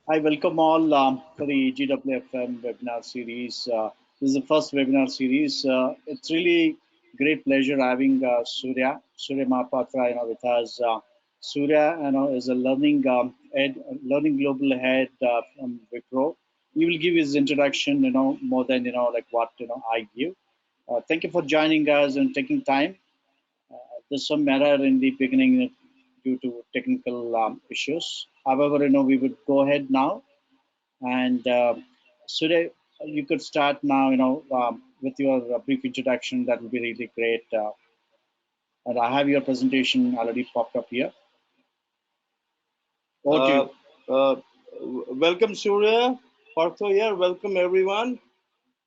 I welcome all for the GWFM webinar series. This is the first webinar series. It's really great pleasure having Surya Mahapatra, with us. Surya, is a learning global head from Wipro. He will give his introduction, more than like what I give. Thank you for joining us and taking time. There's some error in the beginning due to technical issues. However, we would go ahead now. And Surya, you could start now, with your brief introduction. That would be really great. And I have your presentation already popped up here. Over to Uh, you. uh, Welcome, Surya. Partho here. Welcome, everyone.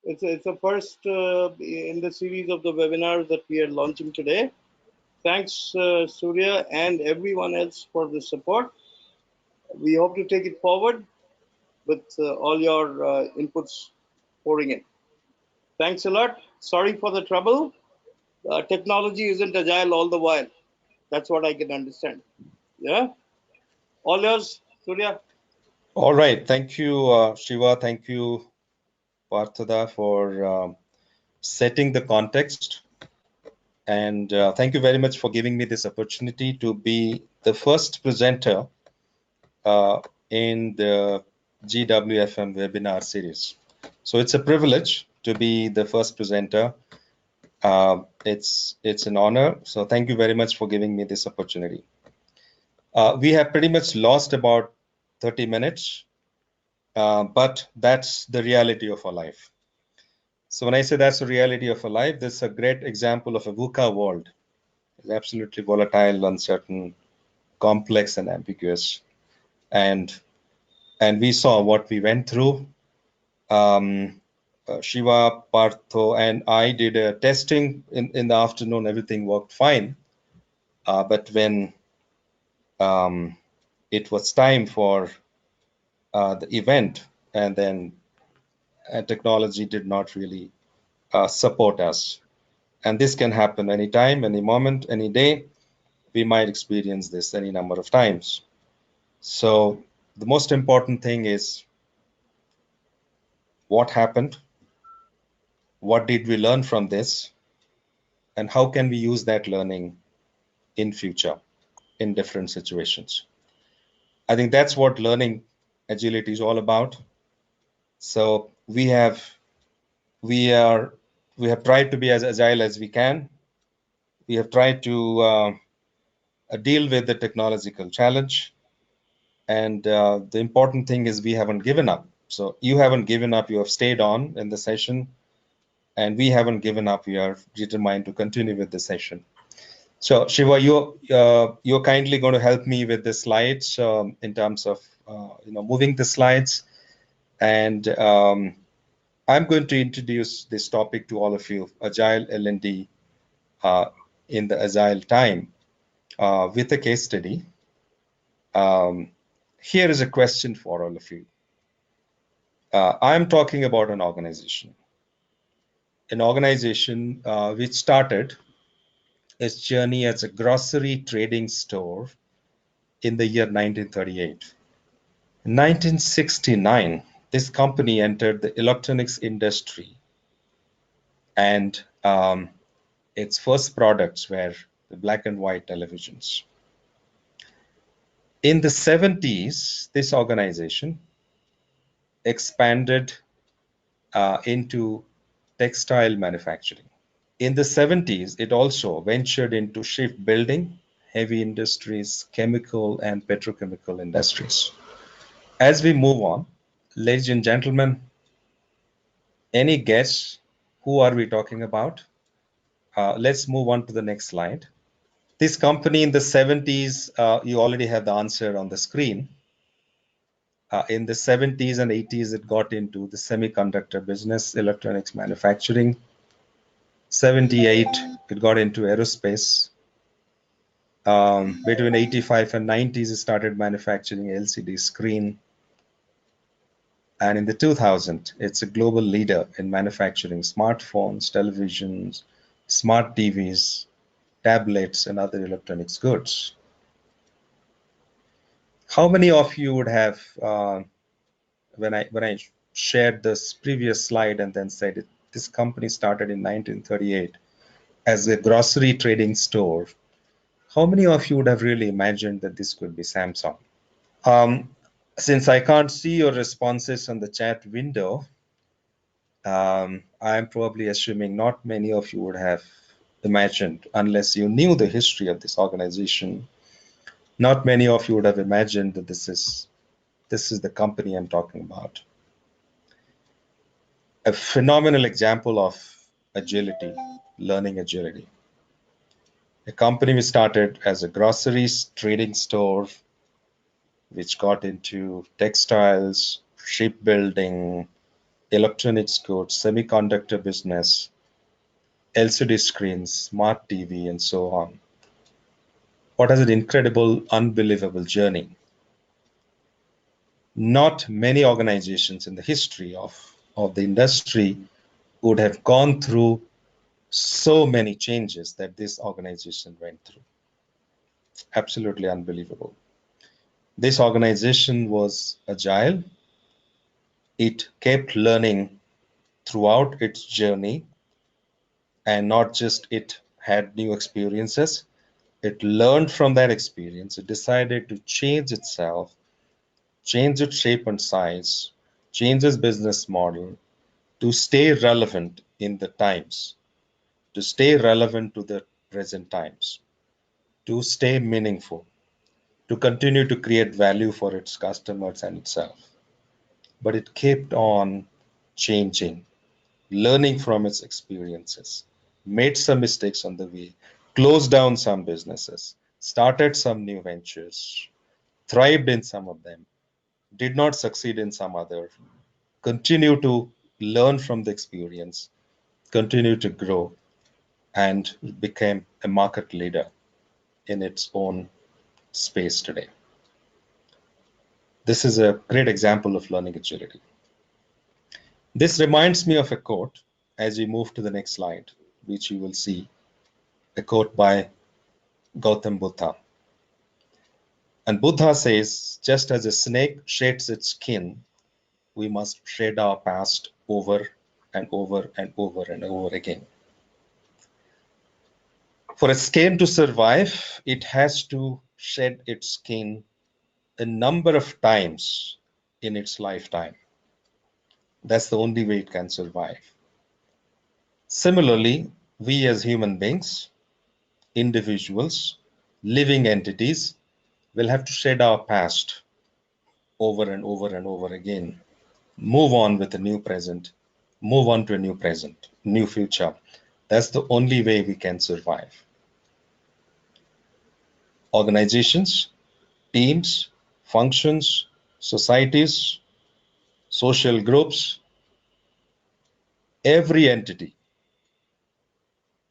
It's a first in the series of the webinars that we are launching today. Thanks, Surya, and everyone else for the support. We hope to take it forward with all your inputs pouring in. Thanks a lot. Sorry for the trouble. Technology isn't agile all the while. That's what I can understand. Yeah. All yours, Surya. All right. Thank you, Shiva. Thank you, Parthada, for setting the context. And thank you very much for giving me this opportunity to be the first presenter in the GWFM webinar series. So it's a privilege to be the first presenter. It's an honor. So thank you very much for giving me this opportunity. We have pretty much lost about 30 minutes, but that's the reality of our life. So when I say that's the reality of a life, this is a great example of a VUCA world. It's absolutely volatile, uncertain, complex, and ambiguous. And we saw what we went through. Shiva, Partho, and I did a testing in the afternoon. Everything worked fine. But when it was time for the event, and then technology did not really support us. And this can happen anytime, any moment, any day. We might experience this any number of times. So the most important thing is what happened, what did we learn from this, and how can we use that learning in future in different situations. I think that's what learning agility is all about. So we have tried to be as agile as we can. We have tried to deal with the technological challenge. And the important thing is we haven't given up. So you haven't given up, you have stayed on in the session, and we haven't given up, we are determined to continue with the session. So Shiva, you're kindly going to help me with the slides in terms of moving the slides. And I'm going to introduce this topic to all of you, Agile L&D in the Agile time with a case study. Here is a question for all of you. I'm talking about an organization which started its journey as a grocery trading store in the year 1938. In 1969, this company entered the electronics industry, and its first products were the black and white televisions. In the 70s, this organization expanded into textile manufacturing. In the 70s, it also ventured into shipbuilding, heavy industries, chemical and petrochemical industries. As we move on, ladies and gentlemen, any guess who are we talking about? Let's move on to the next slide. This company in the 70s, you already have the answer on the screen. In the 70s and 80s, it got into the semiconductor business, electronics manufacturing. 78, it got into aerospace. Between 85 and 90s, it started manufacturing LCD screen. And in the 2000s, it's a global leader in manufacturing smartphones, televisions, smart TVs, tablets, and other electronics goods. How many of you would have when I shared this previous slide and then said this company started in 1938 as a grocery trading store, how many of you would have really imagined that this could be Samsung? Since I can't see your responses on the chat window, I'm probably assuming not many of you would have imagined, unless you knew the history of this organization, not many of you would have imagined that this is the company I'm talking about. A phenomenal example of agility, learning agility. A company we started as a groceries trading store, which got into textiles, shipbuilding, electronics goods, semiconductor business, LCD screens, smart TV, and so on. What is an incredible, unbelievable journey. Not many organizations in the history of the industry would have gone through so many changes that this organization went through. Absolutely unbelievable. This organization was agile. It kept learning throughout its journey, and not just it had new experiences. It learned from that experience. It decided to change itself, change its shape and size, change its business model to stay relevant in the times, to stay relevant to the present times, to stay meaningful, to continue to create value for its customers and itself. But it kept on changing, learning from its experiences, made some mistakes on the way, closed down some businesses, started some new ventures, thrived in some of them, did not succeed in some other, continue to learn from the experience, continue to grow, and became a market leader in its own space today. This is a great example of learning agility. This reminds me of a quote as we move to the next slide, which you will see, a quote by Gautam Buddha. And Buddha says, just as a snake sheds its skin, we must shed our past over and over and over and over again. For a skin to survive, it has to shed its skin a number of times in its lifetime. That's the only way it can survive. Similarly, we as human beings, individuals, living entities, will have to shed our past over and over and over again, move on with a new present, move on to a new present, new future. That's the only way we can survive. Organizations, teams, functions, societies, social groups, every entity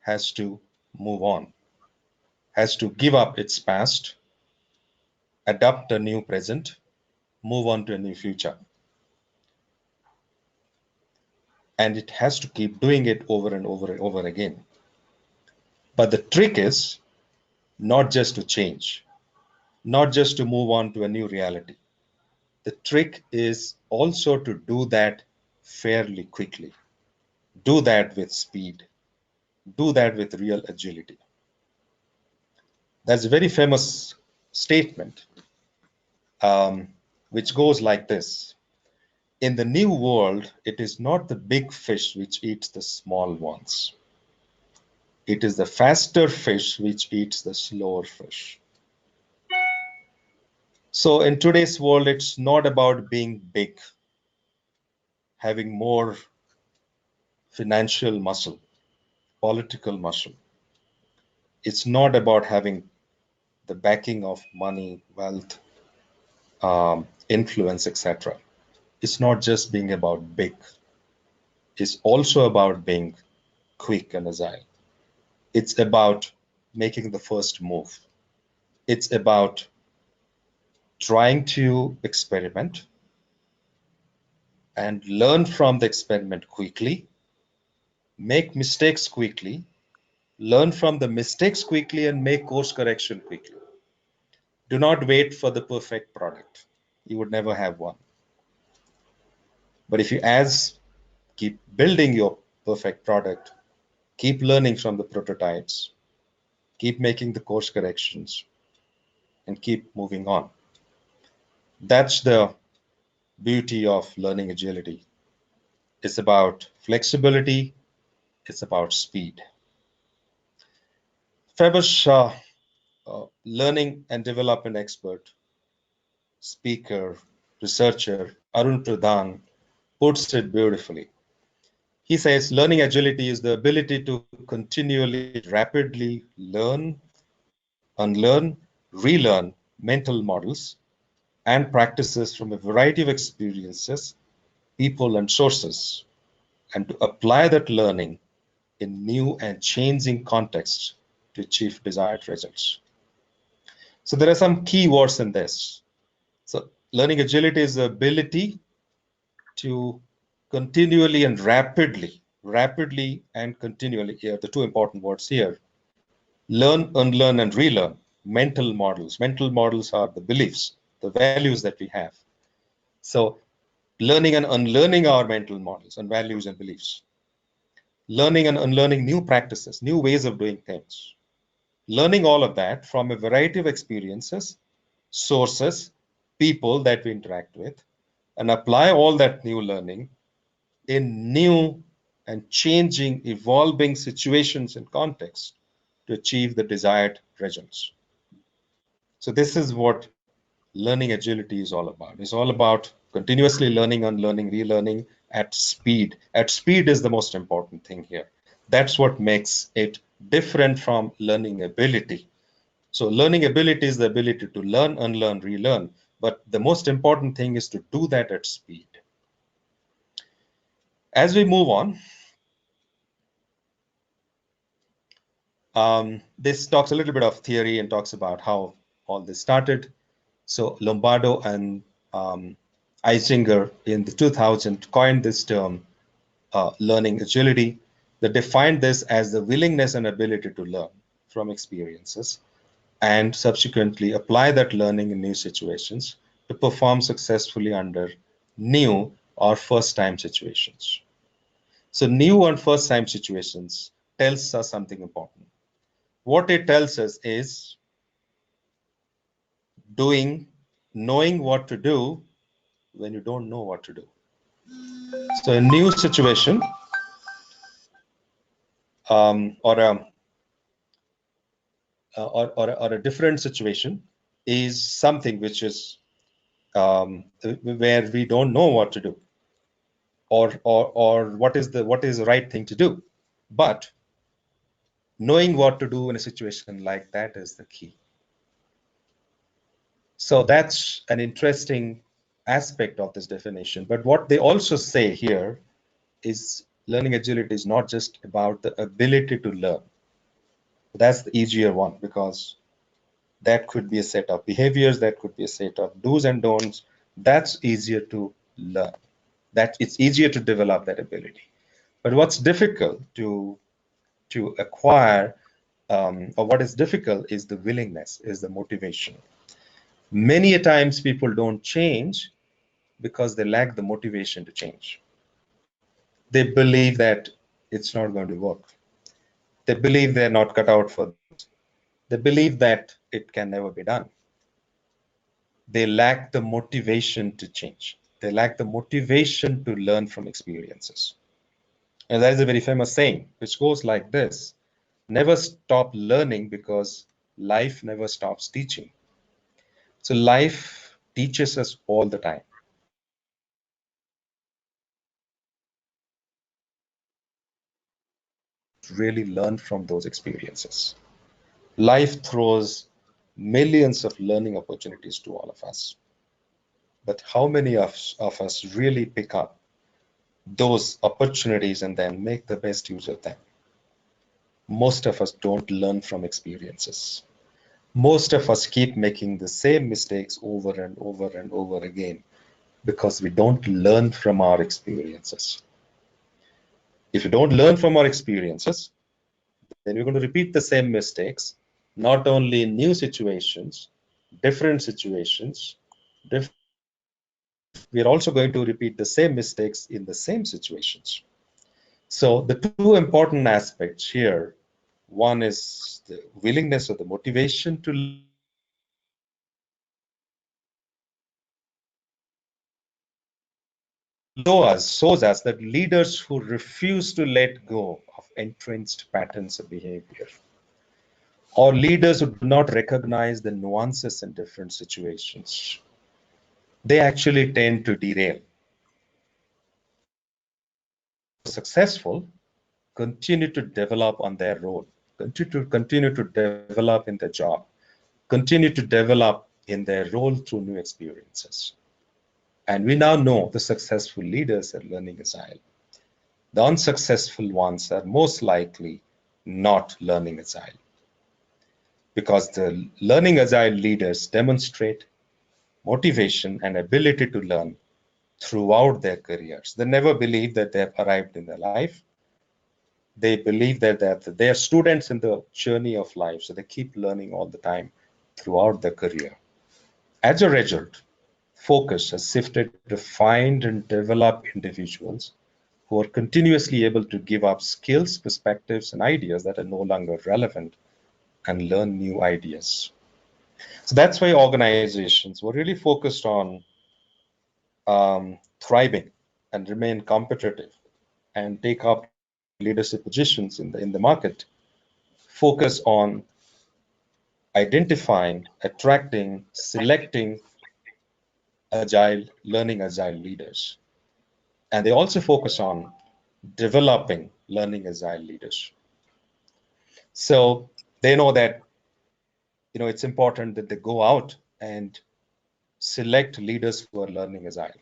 has to move on, has to give up its past, adopt a new present, move on to a new future. And it has to keep doing it over and over and over again. But the trick is not just to change, not just to move on to a new reality. The trick is also to do that fairly quickly. Do that with speed. Do that with real agility. That's a very famous statement, which goes like this. In the new world, it is not the big fish which eats the small ones. It is the faster fish which eats the slower fish. So in today's world, it's not about being big, having more financial muscle, political muscle. It's not about having the backing of money, wealth, influence, etc. It's not just being about big. It's also about being quick and agile. It's about making the first move. It's about trying to experiment and learn from the experiment quickly, make mistakes quickly, learn from the mistakes quickly, and make course correction quickly. Do not wait for the perfect product. You would never have one. But if you keep building your perfect product, keep learning from the prototypes, keep making the course corrections, and keep moving on. That's the beauty of learning agility. It's about flexibility, it's about speed. Famous learning and development expert, speaker, researcher Arun Pradhan puts it beautifully. He says learning agility is the ability to continually, rapidly learn, unlearn, relearn mental models and practices from a variety of experiences, people, and sources, and to apply that learning in new and changing contexts to achieve desired results. So there are some key words in this. So learning agility is the ability to continually and rapidly and continually, here the two important words here, learn, unlearn, and relearn mental models. Mental models are the beliefs, the values that we have. So learning and unlearning our mental models and values and beliefs. Learning and unlearning new practices, new ways of doing things. Learning all of that from a variety of experiences, sources, people that we interact with, and apply all that new learning in new and changing, evolving situations and contexts to achieve the desired results. So this is what learning agility is all about. It's all about continuously learning, unlearning, relearning at speed. At speed is the most important thing here. That's what makes it different from learning ability. So learning ability is the ability to learn, unlearn, relearn. But the most important thing is to do that at speed. As we move on, this talks a little bit of theory and talks about how all this started. So Lombardo and Eisinger in the 2000 coined this term, learning agility. They defined this as the willingness and ability to learn from experiences and subsequently apply that learning in new situations to perform successfully under new or first-time situations. So new and first-time situations tells us something important. What it tells us is knowing what to do when you don't know what to do. So a new situation or a different situation is something which is where we don't know what to do or what is the right thing to do. But knowing what to do in a situation like that is the key. So that's an interesting aspect of this definition. But what they also say here is learning agility is not just about the ability to learn. That's the easier one because that could be a set of behaviors, that could be a set of do's and don'ts. That's easier to learn. That it's easier to develop that ability. But what's difficult to acquire, or what is difficult is the willingness, is the motivation. Many a times people don't change because they lack the motivation to change. They believe that it's not going to work. They believe they're not cut out for this. They believe that it can never be done. They lack the motivation to change. They lack the motivation to learn from experiences. And that is a very famous saying, which goes like this: never stop learning because life never stops teaching. So life teaches us all the time. Really learn from those experiences. Life throws millions of learning opportunities to all of us. But how many of us really pick up those opportunities and then make the best use of them? Most of us don't learn from experiences. Most of us keep making the same mistakes over and over and over again because we don't learn from our experiences. If you don't learn from our experiences, then we're going to repeat the same mistakes, not only in new situations, different situations, different we are also going to repeat the same mistakes in the same situations. So the two important aspects here, one is the willingness or the motivation to shows us that leaders who refuse to let go of entrenched patterns of behavior, or leaders who do not recognize the nuances in different situations, they actually tend to derail. Successful continue to develop on their role, continue to develop in their job, continue to develop in their role through new experiences. And we now know the successful leaders are learning agile. The unsuccessful ones are most likely not learning agile, because the learning agile leaders demonstrate motivation and ability to learn throughout their careers. They never believe that they have arrived in their life. They believe that they are students in the journey of life, so they keep learning all the time throughout their career. As a result, focus has shifted to find and develop individuals who are continuously able to give up skills, perspectives, and ideas that are no longer relevant and learn new ideas. So that's why organizations were really focused on thriving and remain competitive and take up leadership positions in the market. Focus on identifying, attracting, selecting learning agile leaders. And they also focus on developing learning agile leaders. So they know that it's important that they go out and select leaders who are learning agile.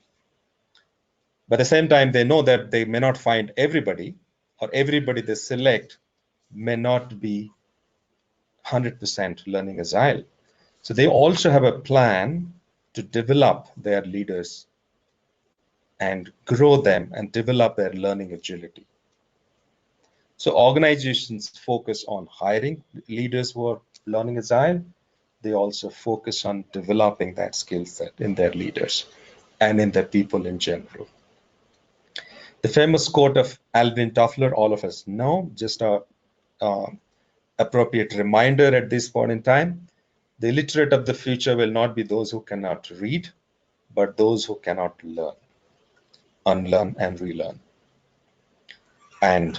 But at the same time, they know that they may not find everybody, or everybody they select may not be 100% learning agile. So they also have a plan to develop their leaders and grow them and develop their learning agility. So organizations focus on hiring leaders who are learning agile. They also focus on developing that skill set in their leaders and in their people in general. The famous quote of Alvin Toffler, all of us know, just a appropriate reminder at this point in time. The illiterate of the future will not be those who cannot read, but those who cannot learn, unlearn, and relearn. And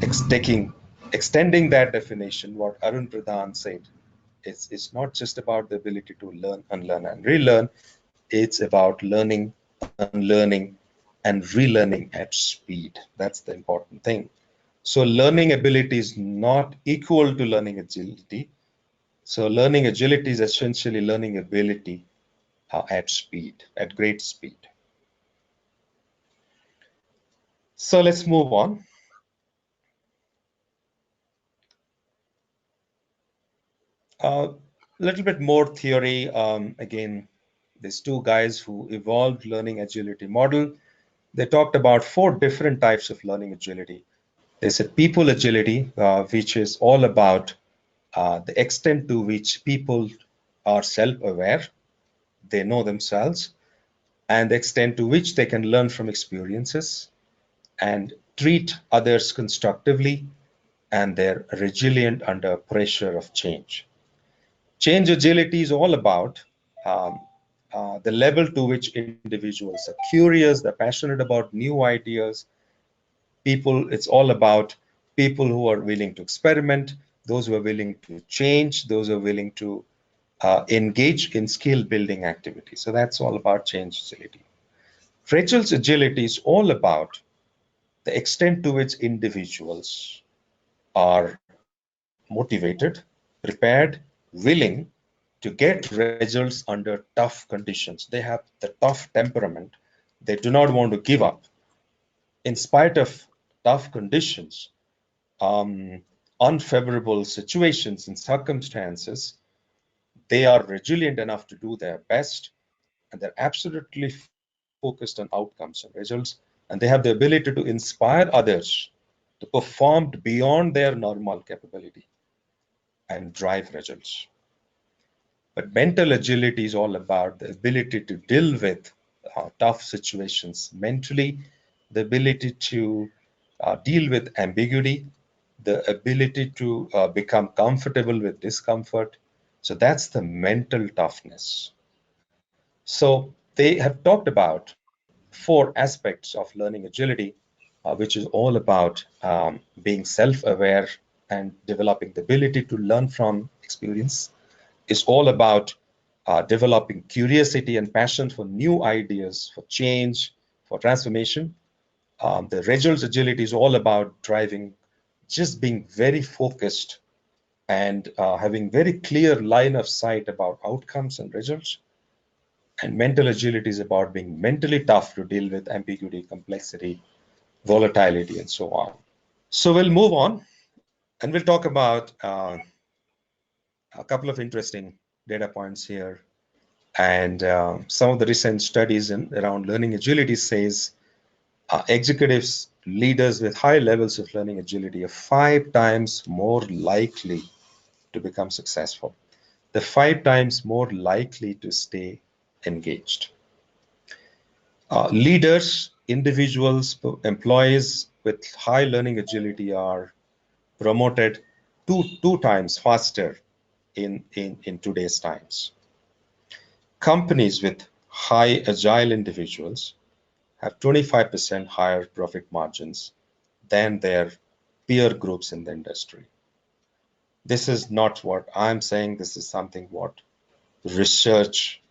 extending that definition, what Arun Pradhan said, it's not just about the ability to learn, unlearn, and relearn. It's about learning, unlearning, and relearning at speed. That's the important thing. So learning ability is not equal to learning agility. So learning agility is essentially learning ability at speed, at great speed. So let's move on. A little bit more theory. Again, these two guys who evolved learning agility model, they talked about 4 different types of learning agility. They said people agility, which is all about the extent to which people are self-aware, they know themselves, and the extent to which they can learn from experiences and treat others constructively, and they're resilient under pressure of change. Change agility is all about the level to which individuals are curious, they're passionate about new ideas. It's all about people who are willing to experiment, those who are willing to change, those who are willing to engage in skill building activities. So that's all about change agility. Rachel's agility is all about the extent to which individuals are motivated, prepared, willing to get results under tough conditions. They have the tough temperament. They do not want to give up. In spite of tough conditions, unfavorable situations and circumstances, they are resilient enough to do their best, and they're absolutely focused on outcomes and results, and they have the ability to inspire others to perform beyond their normal capability and drive results. But mental agility is all about the ability to deal with tough situations mentally, the ability to deal with ambiguity, the ability to become comfortable with discomfort. So that's the mental toughness. So they have talked about four aspects of learning agility, which is all about being self-aware and developing the ability to learn from experience. It's all about developing curiosity and passion for new ideas, for change, for transformation. The results agility is all about driving, just being very focused and having very clear line of sight about outcomes and results. And mental agility is about being mentally tough to deal with ambiguity, complexity, volatility, and so on. So we'll move on and we'll talk about a couple of interesting data points here. And some of the recent studies around learning agility says executives, leaders with high levels of learning agility are 5 times more likely to become successful. They're 5 times more likely to stay engaged. Leaders, individuals, employees with high learning agility are promoted two times faster in today's times. Companies with high agile individuals have 25% higher profit margins than their peer groups in the industry. This is not what I'm saying. This is something what research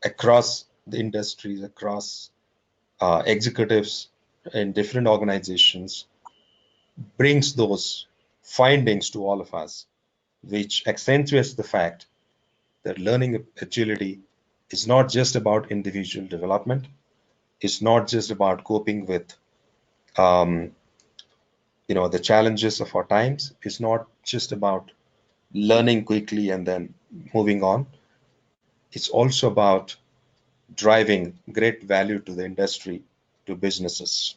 across the industries, across executives in different organizations brings those findings to all of us, which accentuates the fact that learning agility is not just about individual development. It's not just about coping with the challenges of our times. It's not just about learning quickly and then moving on. It's also about driving great value to the industry, to businesses.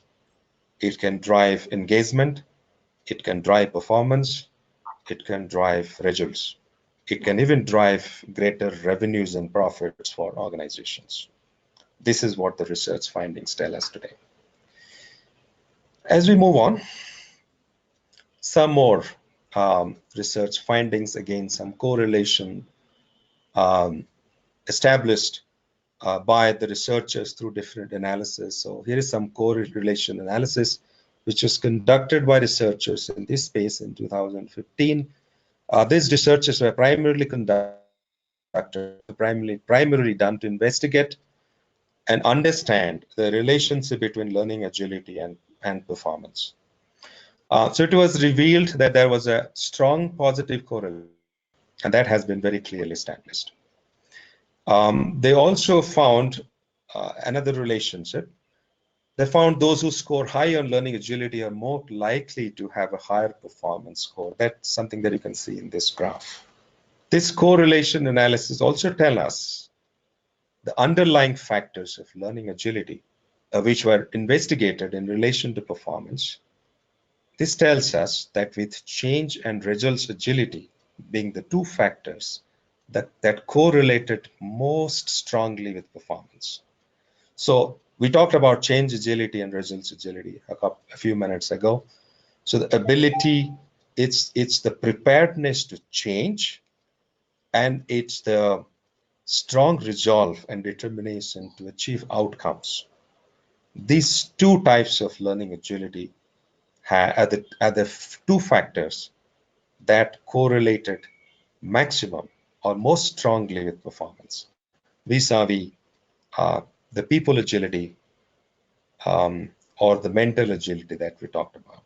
It can drive engagement, it can drive performance, it can drive results. It can even drive greater revenues and profits for organizations. This is what the research findings tell us today. As we move on, some more research findings, again, some correlation established by the researchers through different analysis. So here is some correlation analysis, which was conducted by researchers in this space in 2015. These researchers were primarily done to investigate and understand the relationship between learning agility and performance. So it was revealed that there was a strong positive correlation, and that has been very clearly established. They also found another relationship. They found those who score high on learning agility are more likely to have a higher performance score. That's something that you can see in this graph. This correlation analysis also tells us the underlying factors of learning agility, which were investigated in relation to performance. This tells us that with change and results agility being the two factors that correlated most strongly with performance. So we talked about change agility and results agility a few minutes ago. So the ability, it's the preparedness to change, and it's the strong resolve and determination to achieve outcomes. These two types of learning agility are the two factors that correlated maximum or most strongly with performance, vis-a-vis the people agility or the mental agility that we talked about.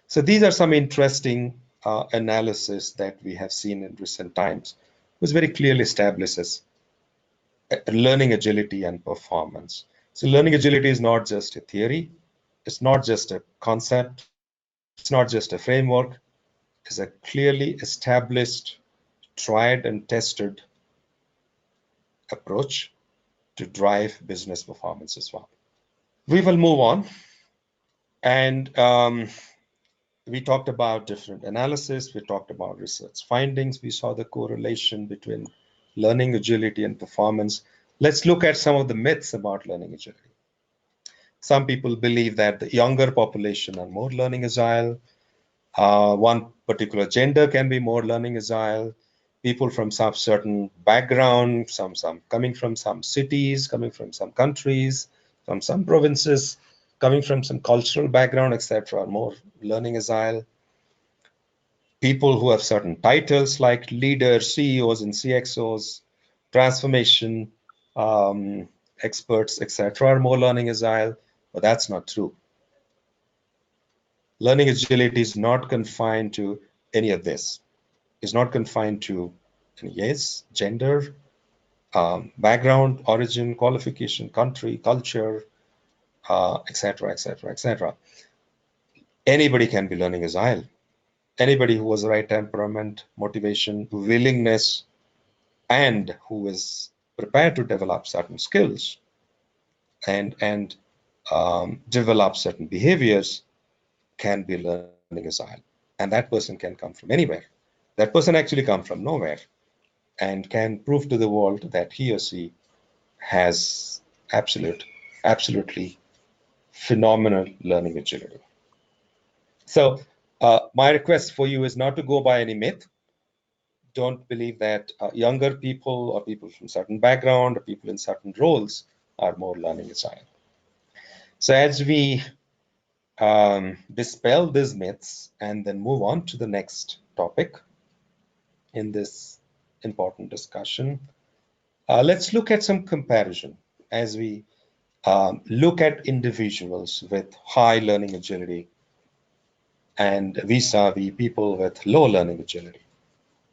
So these are some interesting analysis that we have seen in recent times, which very clearly establishes learning agility and performance. So learning agility is not just a theory, it's not just a concept, it's not just a framework, it's a clearly established, tried and tested approach to drive business performance as well. We will move on, and we talked about different analysis, we talked about research findings, we saw the correlation between learning agility and performance. Let's look at some of the myths about learning agility. Some people believe that the younger population are more learning agile. One particular gender can be more learning agile. People from some certain background, some coming from some cities, coming from some countries, from some provinces, coming from some cultural background, etc., are more learning agile. People who have certain titles like leaders, CEOs, and CXOs, transformation experts, etc., are more learning agile, but that's not true. Learning agility is not confined to any of this. It's not confined to any age, gender, background, origin, qualification, country, culture, etc., etc., etc. Anybody can be learning agile. Anybody who has the right temperament, motivation, willingness, and who is prepared to develop certain skills and develop certain behaviors can be learning agile. And that person can come from anywhere. That person actually comes from nowhere and can prove to the world that he or she has absolutely phenomenal learning agility. So my request for you is not to go by any myth. Don't believe that younger people or people from certain background or people in certain roles are more learning agile. So as we dispel these myths and then move on to the next topic in this important discussion, let's look at some comparison as we look at individuals with high learning agility and vis-a-vis people with low learning agility.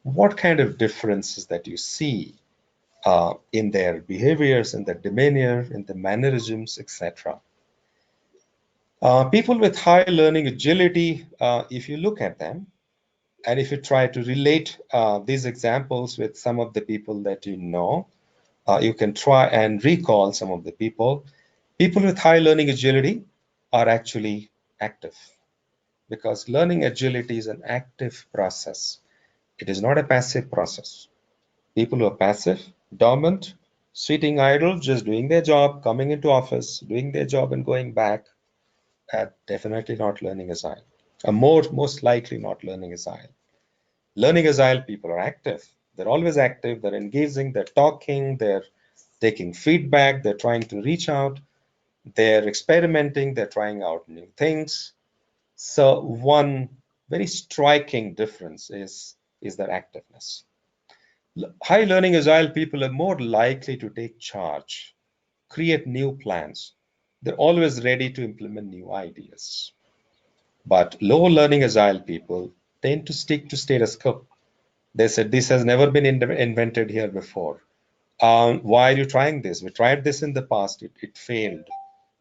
What kind of differences that you see in their behaviors, in their demeanor, in their mannerisms, etc. People with high learning agility, if you look at them, and if you try to relate these examples with some of the people that you know, you can try and recall some of the people. People with high learning agility are actually active because learning agility is an active process. It is not a passive process. People who are passive, dormant, sitting idle, just doing their job, coming into office, doing their job and going back, are definitely not learning agile. Most likely not learning agile. Learning agile people are active. They're always active. They're engaging. They're talking. They're taking feedback. They're trying to reach out. They're experimenting. They're trying out new things. So one very striking difference is their activeness. High learning agile people are more likely to take charge, create new plans. They're always ready to implement new ideas. But low learning agile people tend to stick to status quo. They said this has never been invented here before. Why are you trying this? We tried this in the past, it failed.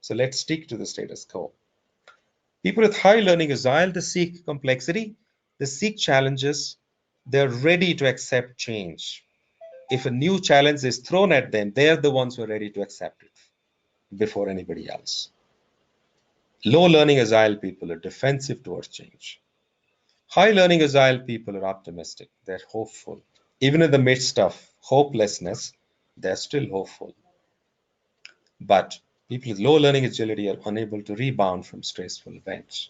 So let's stick to the status quo. People with high learning agile, they seek complexity, they seek challenges, they're ready to accept change. If a new challenge is thrown at them, they're the ones who are ready to accept it before anybody else. Low learning agile people are defensive towards change. High learning agile people are optimistic, they're hopeful. Even in the midst of hopelessness, they're still hopeful. But people with low learning agility are unable to rebound from stressful events.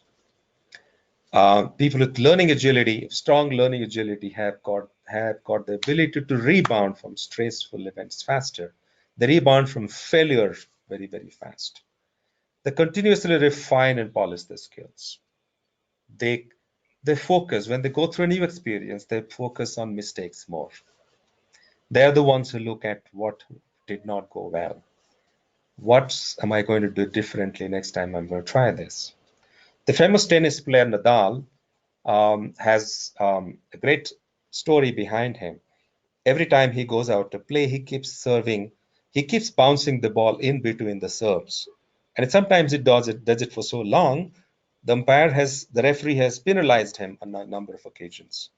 People with learning agility, strong learning agility, have got the ability to rebound from stressful events faster. They rebound from failure very, very fast. They continuously refine and polish their skills. They focus, when they go through a new experience, they focus on mistakes more. They're the ones who look at what did not go well. What am I going to do differently next time I'm going to try this? The famous tennis player Nadal has a great story behind him. Every time he goes out to play, he keeps serving, he keeps bouncing the ball in between the serves. And sometimes it does it for so long, the referee has penalized him on a number of occasions.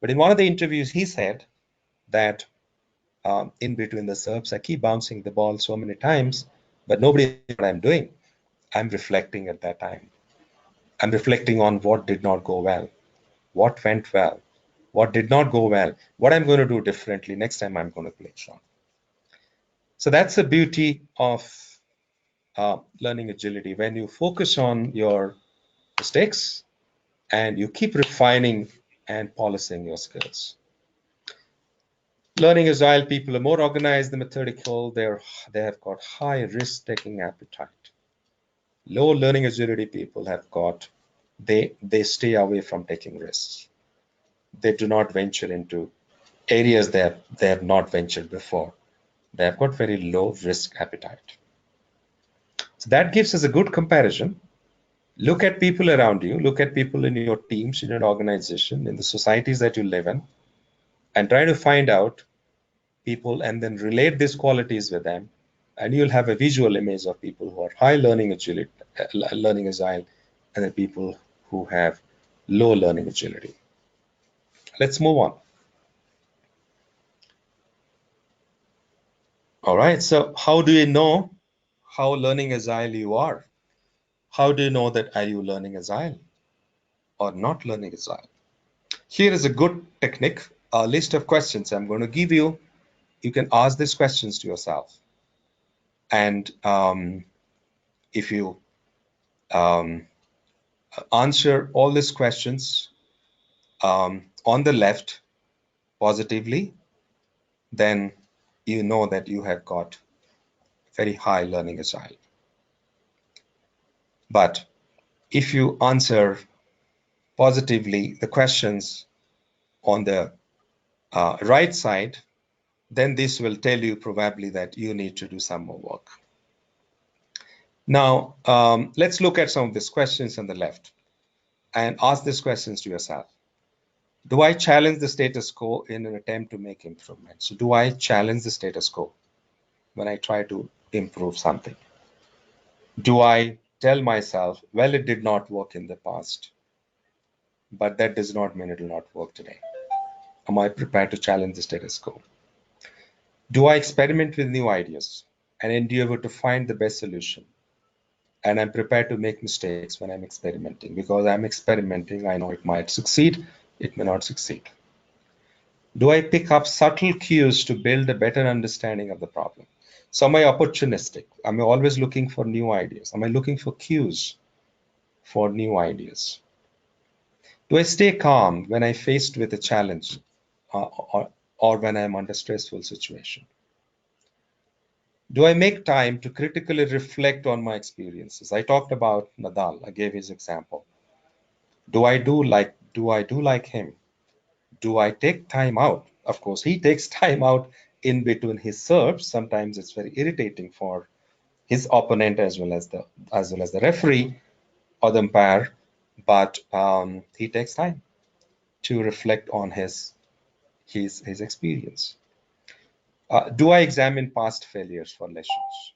But in one of the interviews, he said that in between the serves, I keep bouncing the ball so many times, but nobody knows what I'm doing. I'm reflecting at that time. I'm reflecting on what did not go well, what went well, what did not go well, what I'm going to do differently next time I'm going to play strong. So that's the beauty of learning agility. When you focus on your mistakes and you keep refining and polishing your skills. Learning agile people are more organized and methodical. They have got high risk-taking appetite. Low learning agility people have got they stay away from taking risks. They do not venture into areas they have not ventured before. They have got very low risk appetite. So that gives us a good comparison. Look at people around you, look at people in your teams, in your organization, in the societies that you live in, and try to find out people and then relate these qualities with them. And you'll have a visual image of people who are high learning agility, learning agile, and the people who have low learning agility. Let's move on. All right, so how do you know how learning agile you are? How do you know that are you learning agile or not learning agile? Here is a good technique, a list of questions I'm going to give you. You can ask these questions to yourself. And if you answer all these questions on the left positively, then you know that you have got very high learning agile. But if you answer positively the questions on the right side, then this will tell you probably that you need to do some more work. Now, let's look at some of these questions on the left and ask these questions to yourself. Do I challenge the status quo in an attempt to make improvements? So do I challenge the status quo when I try to improve something? Do I tell myself, well, it did not work in the past, but that does not mean it will not work today? Am I prepared to challenge the status quo? Do I experiment with new ideas and endeavor to find the best solution? And I'm prepared to make mistakes when I'm experimenting, because I'm experimenting, I know it might succeed, it may not succeed. Do I pick up subtle cues to build a better understanding of the problem? So am I opportunistic? Am I always looking for new ideas? Am I looking for cues for new ideas? Do I stay calm when I'm faced with a challenge or when I'm under stressful situation? Do I make time to critically reflect on my experiences? I talked about Nadal. I gave his example. Do I do like him? Do I take time out? Of course, he takes time out in between his serves. Sometimes it's very irritating for his opponent as well as the referee or the umpire, but he takes time to reflect on his experience. Do I examine past failures for lessons?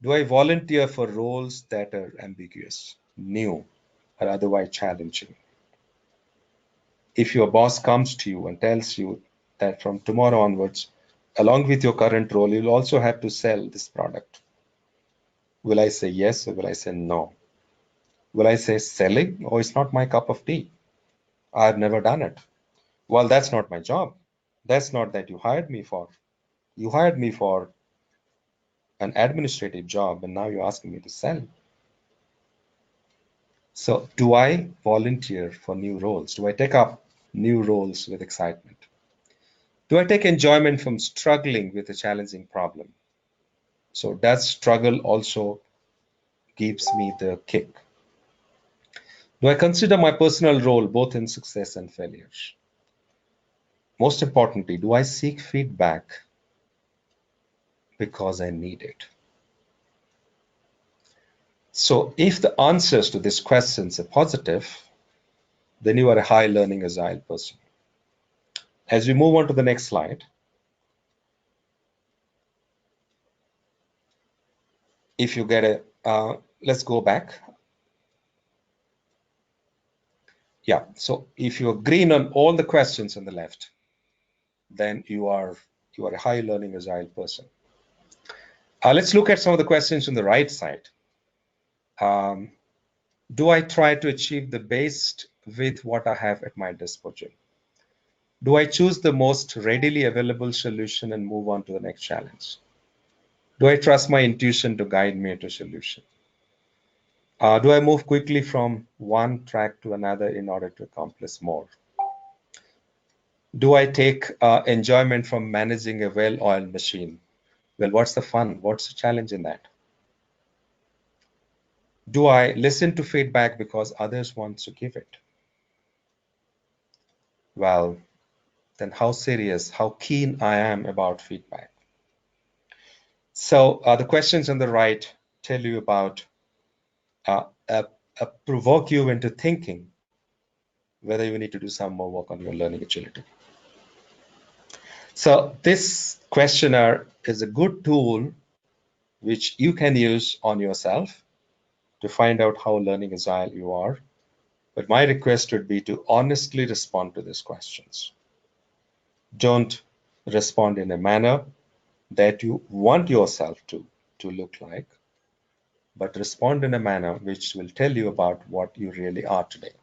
Do I volunteer for roles that are ambiguous, new, or otherwise challenging? If your boss comes to you and tells you that from tomorrow onwards, along with your current role, you'll also have to sell this product, will I say yes or will I say no? Will I say selling? Oh, it's not my cup of tea. I've never done it. Well, that's not my job. That's not that you hired me for. You hired me for an administrative job, and now you're asking me to sell. So, do I volunteer for new roles? Do I take up new roles with excitement? Do I take enjoyment from struggling with a challenging problem? So, does struggle also gives me the kick? Do I consider my personal role both in success and failures? Most importantly, do I seek feedback because I need it? So if the answers to these questions are positive, then you are a high learning agile person. As we move on to the next slide, if you get let's go back. Yeah, so if you're green on all the questions on the left, then you are a high learning agile person. Let's look at some of the questions on the right side. Do I try to achieve the best with what I have at my disposal? Do I choose the most readily available solution and move on to the next challenge? Do I trust my intuition to guide me to solution? Do I move quickly from one track to another in order to accomplish more? Do I take enjoyment from managing a well-oiled machine? Well, what's the fun? What's the challenge in that? Do I listen to feedback because others want to give it? Well, then how serious, how keen I am about feedback. So the questions on the right tell you about, provoke you into thinking whether you need to do some more work on your learning agility. So this questionnaire is a good tool which you can use on yourself to find out how learning agile you are. But my request would be to honestly respond to these questions. Don't respond in a manner that you want yourself to look like, but respond in a manner which will tell you about what you really are today.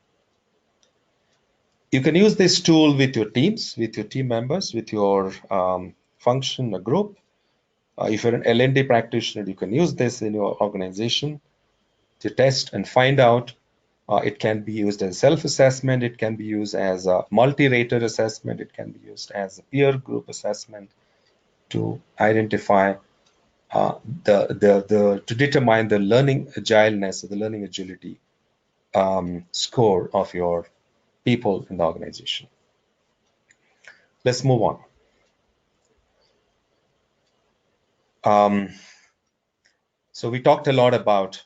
You can use this tool with your teams, with your team members, with your function or group. If you're an L&D practitioner, you can use this in your organization to test and find out. It can be used as self-assessment. It can be used as a multi-rater assessment. It can be used as a peer group assessment to identify to determine the learning agileness or the learning agility score of your people in the organization. Let's move on. So we talked a lot about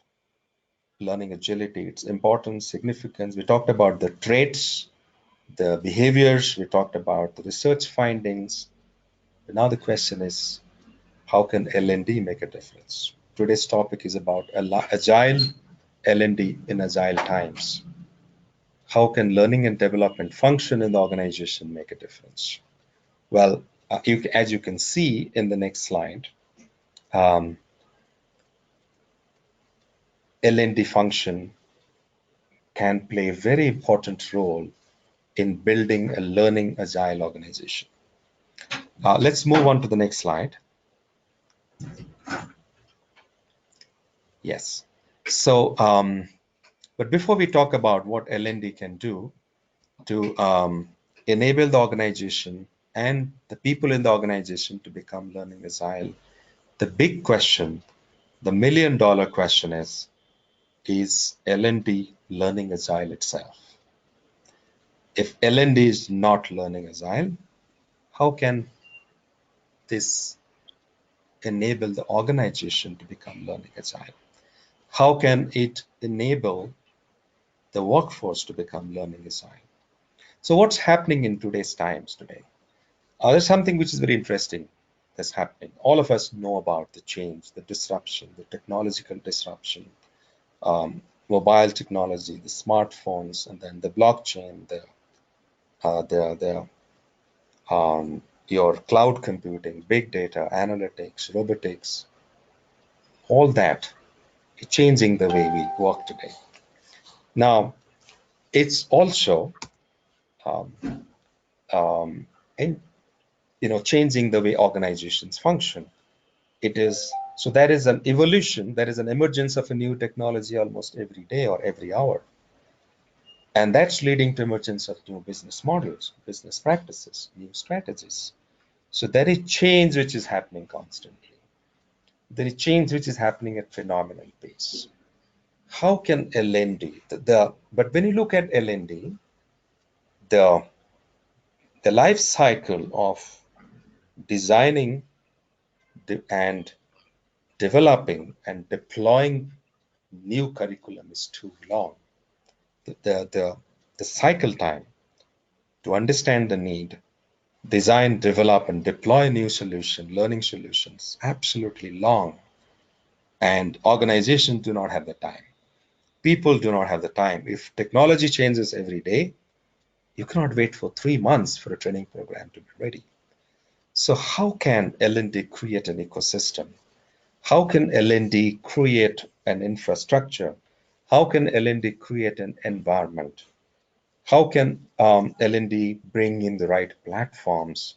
learning agility, its importance, significance. We talked about the traits, the behaviors. We talked about the research findings. But now the question is, how can L&D make a difference? Today's topic is about agile L&D in agile times. How can learning and development function in the organization make a difference? Well, as you can see in the next slide, L&D function can play a very important role in building a learning agile organization. Let's move on to the next slide. Yes. So, but before we talk about what L&D can do to enable the organization and the people in the organization to become learning agile, the big question, the million-dollar question is L&D learning agile itself? If L&D is not learning agile, how can this enable the organization to become learning agile? How can it enable the workforce to become learning agile? So what's happening in today's times today? There's something which is very interesting that's happening. All of us know about the change, the disruption, the technological disruption, mobile technology, the smartphones, and then the blockchain, your cloud computing, big data, analytics, robotics, all that is changing the way we work today. Now, it's also changing the way organizations function. It is so there is an evolution, there is an emergence of a new technology almost every day or every hour, and that's leading to emergence of new business models, business practices, new strategies. So there is change which is happening constantly. There is change which is happening at phenomenal pace. How can L&D, but when you look at L&D, the life cycle of designing and developing and deploying new curriculum is too long. The cycle time to understand the need, design, develop, and deploy new solution, learning solutions, absolutely long. And organizations do not have the time. People do not have the time. If technology changes every day, you cannot wait for 3 months for a training program to be ready. So how can L&D create an ecosystem? How can L&D create an infrastructure? How can L&D create an environment? How can L&D bring in the right platforms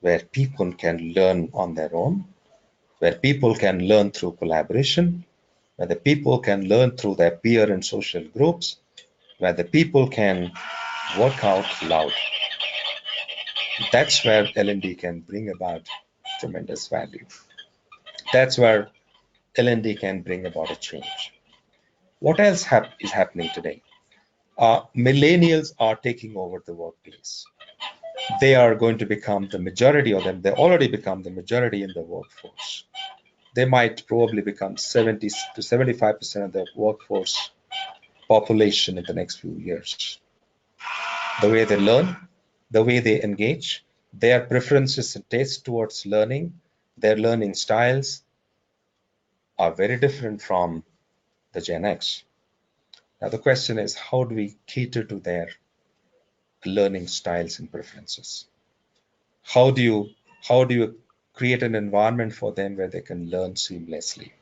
where people can learn on their own, where people can learn through collaboration, where the people can learn through their peer and social groups, where the people can work out loud. That's where L&D can bring about tremendous value. That's where L&D can bring about a change. What else is happening today? Millennials are taking over the workplace. They are going to become the majority of them. They already become the majority in the workforce. They might probably become 70 to 75% of the workforce population in the next few years. The way they learn, the way they engage, their preferences and tastes towards learning, their learning styles are very different from the Gen X. Now the question is, how do we cater to their learning styles and preferences? How do you create an environment for them where they can learn seamlessly?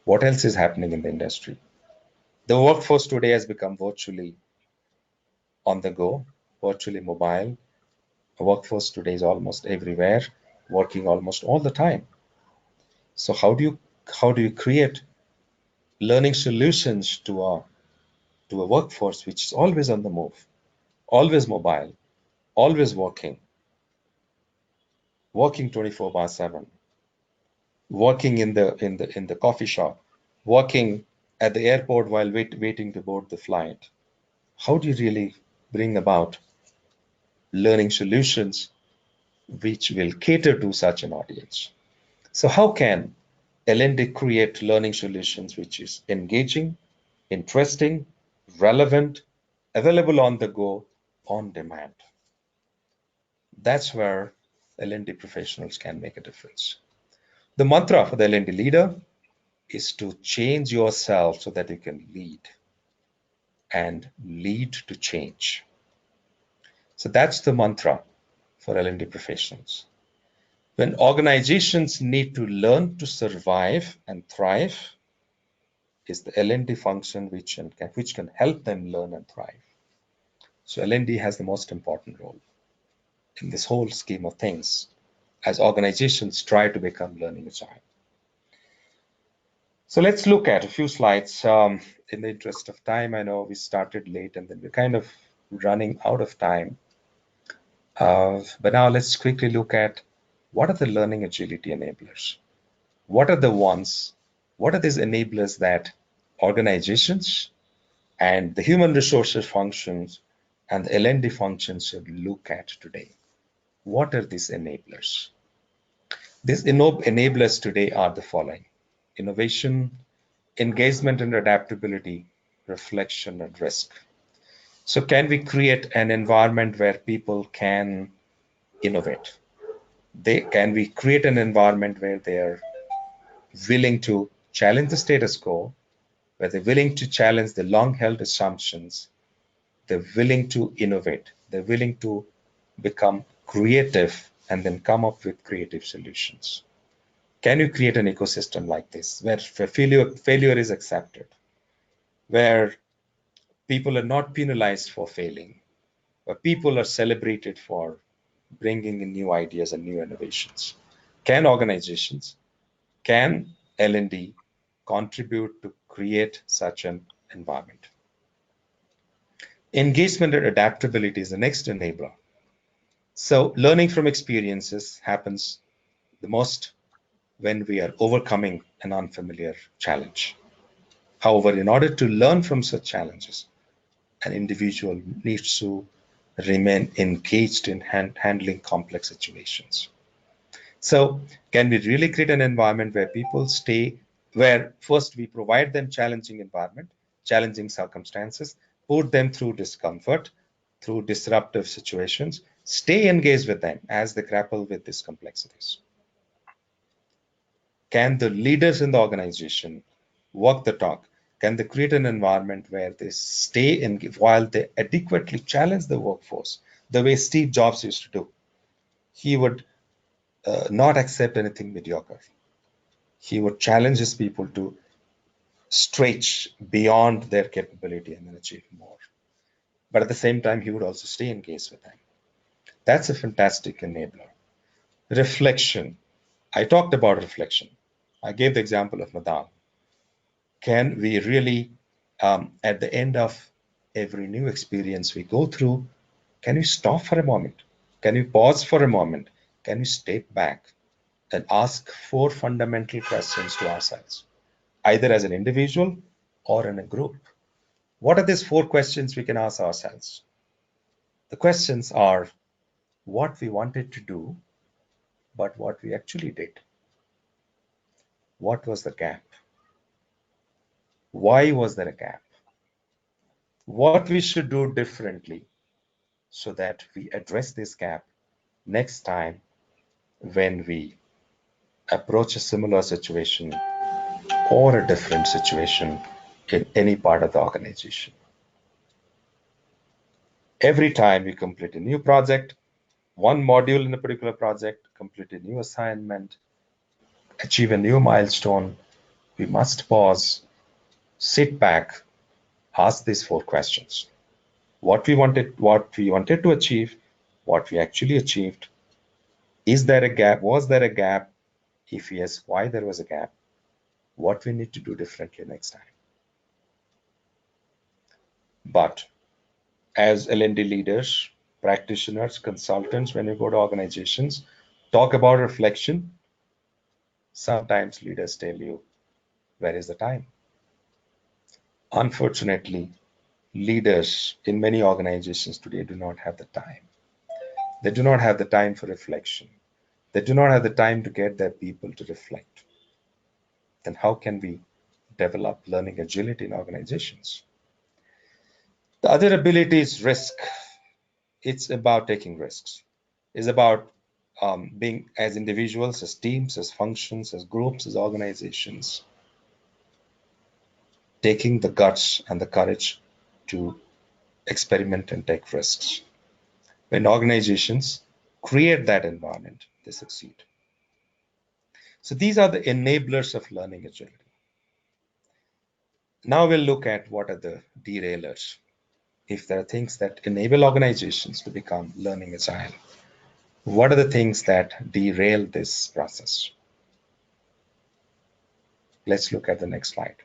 What else is happening in the industry? The workforce today has become virtually on the go, virtually mobile. The workforce today is almost everywhere, working almost all the time. So how do you create learning solutions to a workforce which is always on the move, always mobile, always working 24/7, working in the coffee shop, working at the airport while waiting to board the flight? How do you really bring about learning solutions which will cater to such an audience? So how can L&D create learning solutions which is engaging, interesting, relevant, available on the go, on demand? That's where L&D professionals can make a difference. The mantra for the L&D leader is to change yourself so that you can lead and lead to change. So that's the mantra for L&D professionals. When organizations need to learn to survive and thrive, is the L&D function which can help them learn and thrive. So L&D has the most important role in this whole scheme of things as organizations try to become learning agile. So let's look at a few slides. In the interest of time, I know we started late and then we're kind of running out of time. But now let's quickly look at what are the learning agility enablers? What are these enablers that organizations and the human resources functions and the L&D functions should look at today? What are these enablers? These enablers today are the following: innovation, engagement and adaptability, reflection and risk. So can we create an environment where people can innovate? Can we create an environment where they're willing to challenge the status quo, where they're willing to challenge the long-held assumptions, they're willing to innovate, they're willing to become creative and then come up with creative solutions? Can you create an ecosystem like this where failure is accepted, where people are not penalized for failing, where people are celebrated for bringing in new ideas and new innovations? Can organizations, can L&D contribute to create such an environment? Engagement and adaptability is the next enabler. So learning from experiences happens the most when we are overcoming an unfamiliar challenge. However, in order to learn from such challenges, an individual needs to remain engaged in handling complex situations. So can we really create an environment where people stay, where first we provide them challenging environment, challenging circumstances, put them through discomfort, through disruptive situations, stay engaged with them as they grapple with these complexities? Can the leaders in the organization walk the talk? Can they create an environment where they stay engaged while they adequately challenge the workforce the way Steve Jobs used to do? He would not accept anything mediocre. He would challenge his people to stretch beyond their capability and then achieve more. But at the same time, he would also stay engaged with them. That's a fantastic enabler. Reflection. I talked about reflection. I gave the example of Madan. Can we really, at the end of every new experience we go through, can we stop for a moment? Can we pause for a moment? Can we step back and ask 4 fundamental questions to ourselves, either as an individual or in a group? What are these 4 questions we can ask ourselves? The questions are what we wanted to do, but what we actually did. What was the gap? Why was there a gap? What we should do differently so that we address this gap next time when we approach a similar situation or a different situation in any part of the organization. Every time we complete a new project, one module in a particular project, complete a new assignment, achieve a new milestone, we must pause, sit back, ask these 4 questions. What we wanted to achieve, what we actually achieved. Is there a gap? Was there a gap? If yes, why there was a gap? What we need to do differently next time. But as L&D leaders, practitioners, consultants, when you go to organizations, talk about reflection, sometimes leaders tell you, where is the time? Unfortunately, leaders in many organizations today do not have the time. They do not have the time for reflection. They do not have the time to get their people to reflect. Then how can we develop learning agility in organizations? The other ability is risk. It's about taking risks. It's about being, as individuals, as teams, as functions, as groups, as organizations, taking the guts and the courage to experiment and take risks. When organizations create that environment, they succeed. So these are the enablers of learning agility. Now we'll look at what are the derailers. If there are things that enable organizations to become learning agile, what are the things that derail this process? Let's look at the next slide.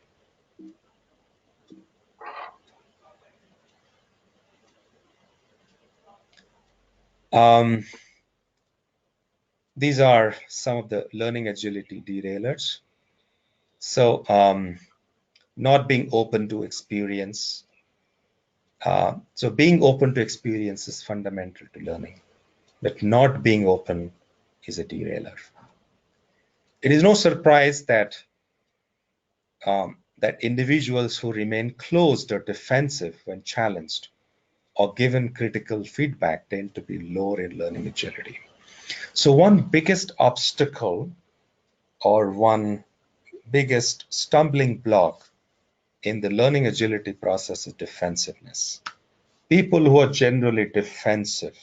These are some of the learning agility derailers. So not being open to experience. So being open to experience is fundamental to learning, but not being open is a derailer. It is no surprise that that individuals who remain closed or defensive when challenged or given critical feedback tend to be lower in learning agility. So one biggest obstacle or one biggest stumbling block in the learning agility process is defensiveness. People who are generally defensive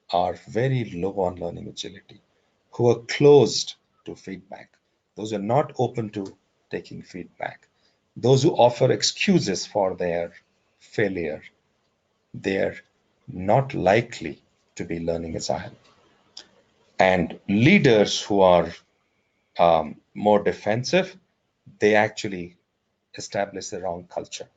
are very low on learning agility, who are closed to feedback. Those are not open to taking feedback. Those who offer excuses for their failure, they're not likely to be learning agile. And leaders who are more defensive, they actually establish the wrong culture.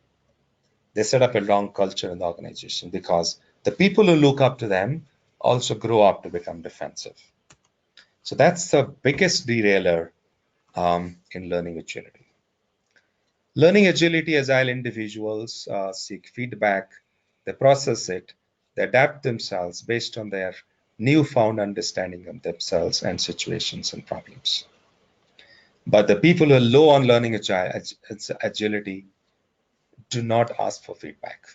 They set up a wrong culture in the organization because the people who look up to them also grow up to become defensive. So that's the biggest derailer in learning agility. Learning agility, agile individuals seek feedback, they process it, they adapt themselves based on their newfound understanding of themselves and situations and problems. But the people who are low on learning agility do not ask for feedback.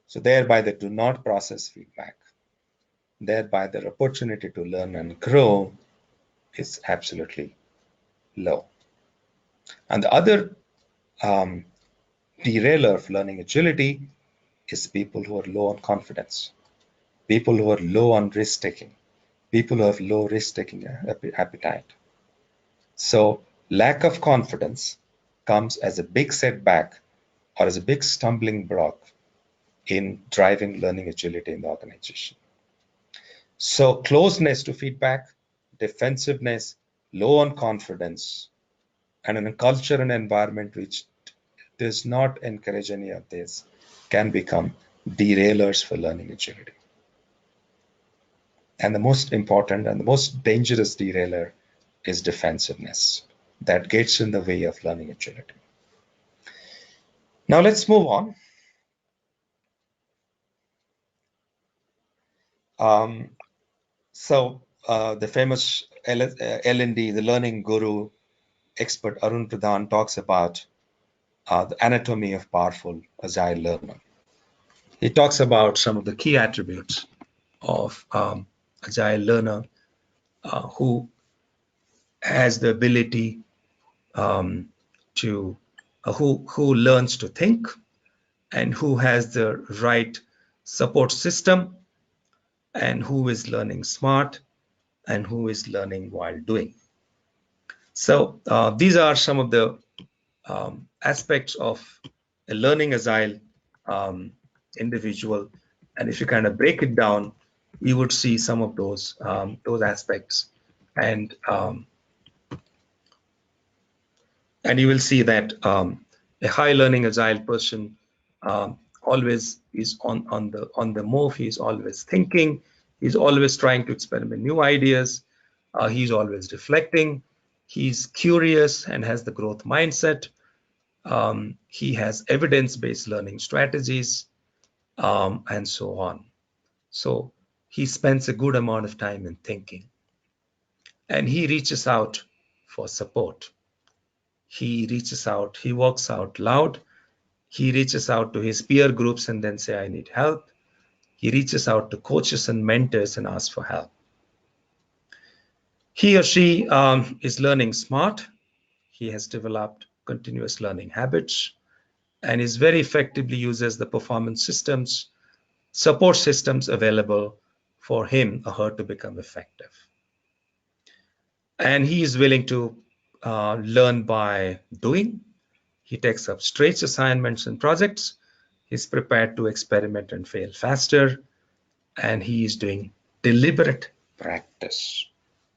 So thereby they do not process feedback. Thereby their opportunity to learn and grow is absolutely low. And the other derailer of learning agility is people who are low on confidence, people who are low on risk taking, people who have low risk taking appetite. So lack of confidence comes as a big setback or as a big stumbling block in driving learning agility in the organization. So closeness to feedback, defensiveness, low on confidence, and in a culture and environment which does not encourage any of this can become derailers for learning agility. And the most important and the most dangerous derailer is defensiveness that gets in the way of learning agility. Now let's move on. The famous L&D, the learning guru expert Arun Pradhan talks about the anatomy of powerful agile learner. He talks about some of the key attributes of agile learner who has the ability to who learns to think and who has the right support system and who is learning smart and who is learning while doing. So these are some of the aspects of a learning agile individual, and if you kind of break it down, you would see some of those aspects, and you will see that a high learning agile person always is on the move. He's always thinking. He's always trying to experiment new ideas. He's always reflecting. He's curious and has the growth mindset. He has evidence-based learning strategies, and so on. So he spends a good amount of time in thinking, and he reaches out for support. He reaches out, he walks out loud. He reaches out to his peer groups and then say, I need help. He reaches out to coaches and mentors and asks for help. He or she is learning smart. He has developed continuous learning habits and is very effectively uses the performance systems, support systems available for him or her to become effective. And he is willing to learn by doing. He takes up stretch assignments and projects. He's prepared to experiment and fail faster. And he is doing deliberate practice.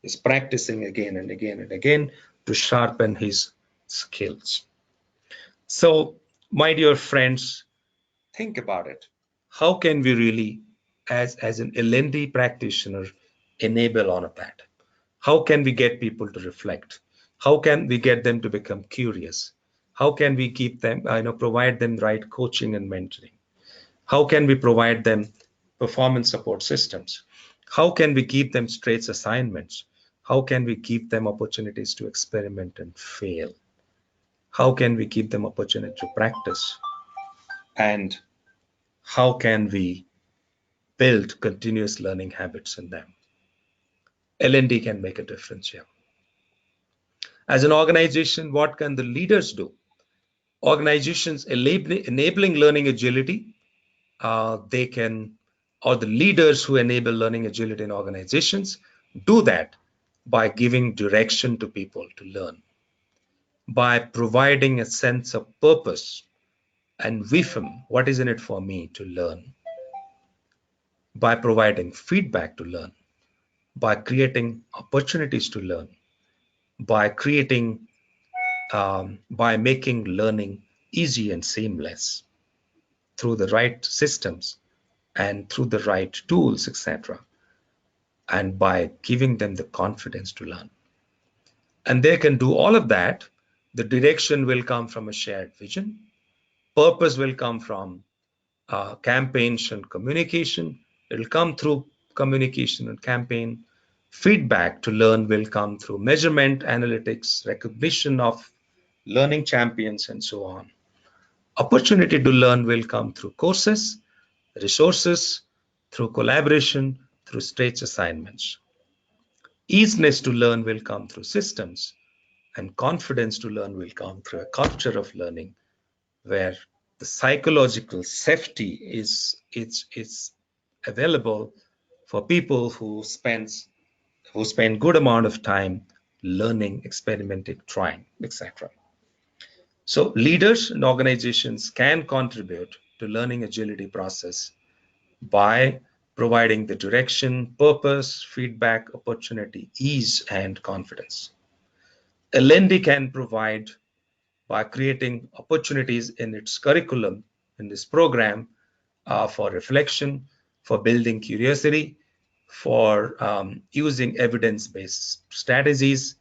He's practicing again and again and again to sharpen his skills. So, my dear friends, think about it. How can we really, as an L&D practitioner, enable all of that? How can we get people to reflect? How can we get them to become curious? How can we keep them, provide them right coaching and mentoring? How can we provide them performance support systems? How can we keep them stretch assignments? How can we keep them opportunities to experiment and fail? How can we keep them opportunity to practice? And how can we build continuous learning habits in them? L&D can make a difference here. As an organization, what can the leaders do? Organizations enabling learning agility, they can, or the leaders who enable learning agility in organizations, do that by giving direction to people to learn, by providing a sense of purpose and vision, what is in it for me to learn, by providing feedback to learn, by creating opportunities to learn, by creating, by making learning easy and seamless through the right systems and through the right tools, etc., and by giving them the confidence to learn. And they can do all of that. The direction will come from a shared vision. Purpose will come from campaigns and communication. It will come through communication and campaign. Feedback to learn will come through measurement, analytics, recognition of learning champions, and so on. Opportunity to learn will come through courses, resources, through collaboration, through stretch assignments. Easiness to learn will come through systems, and confidence to learn will come through a culture of learning where the psychological safety is available for people who spend good amount of time learning, experimenting, trying, etc. So leaders and organizations can contribute to learning agility process by providing the direction, purpose, feedback, opportunity, ease, and confidence. L&D can provide by creating opportunities in its curriculum, in this program, for reflection, for building curiosity, for using evidence-based strategies,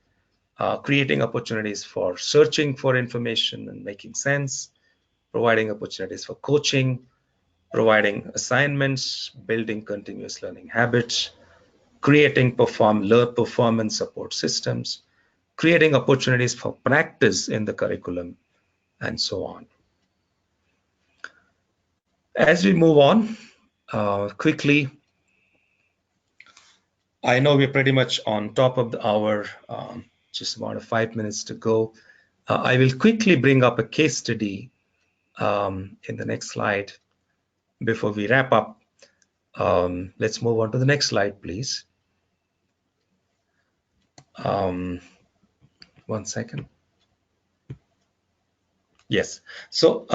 creating opportunities for searching for information and making sense, providing opportunities for coaching, providing assignments, building continuous learning habits, creating performance support systems, creating opportunities for practice in the curriculum, and so on. As we move on, quickly, I know we're pretty much on top of the hour, just about 5 minutes to go. I will quickly bring up a case study in the next slide before we wrap up. Let's move on to the next slide, please. 1 second. Yes. So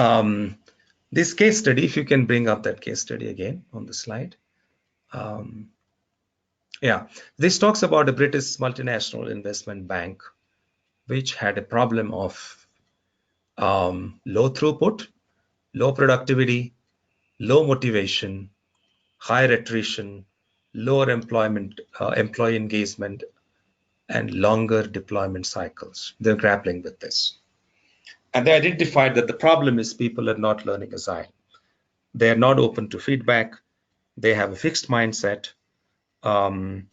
this case study, if you can bring up that case study again on the slide. Yeah, this talks about a British multinational investment bank which had a problem of low throughput, low productivity, low motivation, higher attrition, lower employee engagement, and longer deployment cycles. They're grappling with this. And they identified that the problem is people are not learning Agile. They are not open to feedback. They have a fixed mindset. The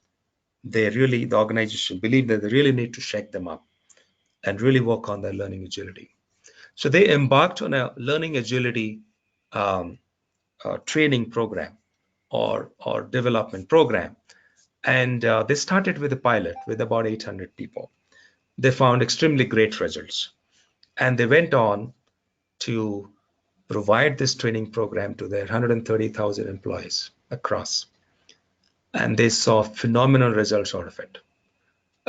organization believe that they really need to shake them up and really work on their learning agility. So they embarked on a learning agility training program or development program. And they started with a pilot with about 800 people. They found extremely great results. And they went on to provide this training program to their 130,000 employees across. And they saw phenomenal results out of it.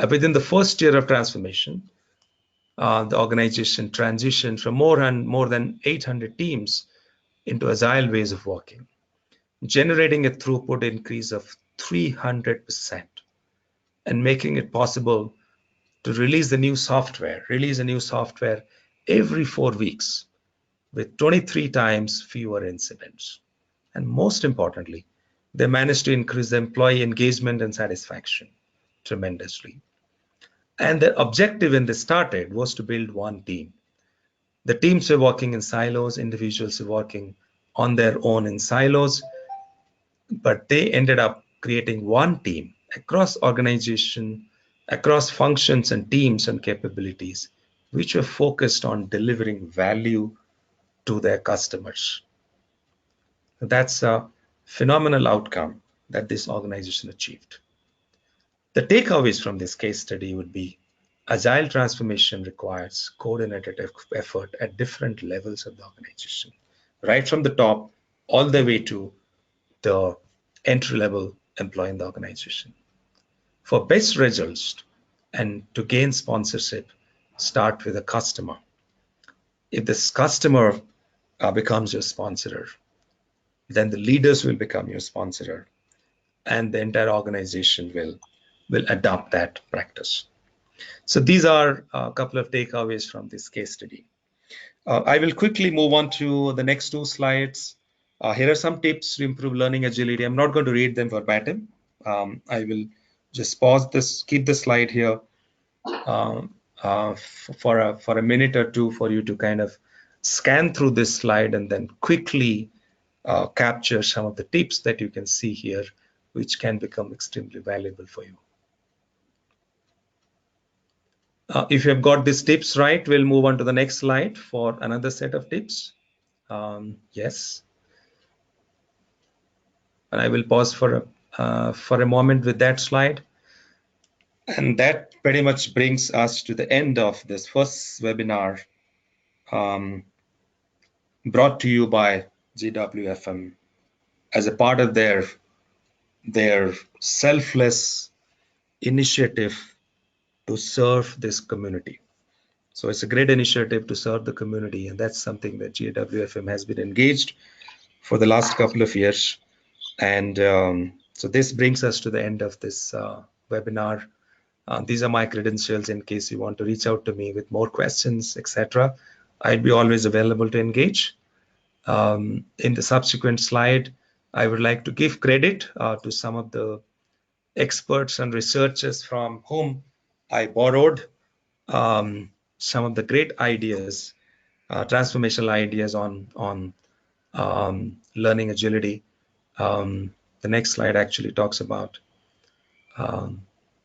Within the first year of transformation, the organization transitioned from more than 800 teams into agile ways of working, generating a throughput increase of 300% and making it possible to release a new software every 4 weeks with 23 times fewer incidents. And most importantly, they managed to increase the employee engagement and satisfaction tremendously. And their objective when they started was to build one team. The teams were working in silos, individuals were working on their own in silos, but they ended up creating one team across organization, across functions and teams and capabilities, which were focused on delivering value to their customers. That's a phenomenal outcome that this organization achieved. The takeaways from this case study would be agile transformation requires coordinated effort at different levels of the organization, right from the top all the way to the entry-level employee in the organization. For best results and to gain sponsorship, start with a customer. If this customer becomes your sponsor, then the leaders will become your sponsor, and the entire organization will adopt that practice. So these are a couple of takeaways from this case study. I will quickly move on to the next 2 slides. Here are some tips to improve learning agility. I'm not going to read them verbatim. I will just pause this, keep the slide here for a minute or two for you to kind of scan through this slide and then quickly capture some of the tips that you can see here, which can become extremely valuable for you. If you have got these tips right, we'll move on to the next slide for another set of tips. Yes. And I will pause for a moment with that slide. And that pretty much brings us to the end of this first webinar brought to you by GWFM as a part of their selfless initiative to serve this community. So it's a great initiative to serve the community, and that's something that GWFM has been engaged for the last couple of years. And so this brings us to the end of this webinar. These are my credentials in case you want to reach out to me with more questions, etc. I'd be always available to engage. In the subsequent slide, I would like to give credit to some of the experts and researchers from whom I borrowed some of the great ideas, transformational ideas on learning agility. The next slide actually talks about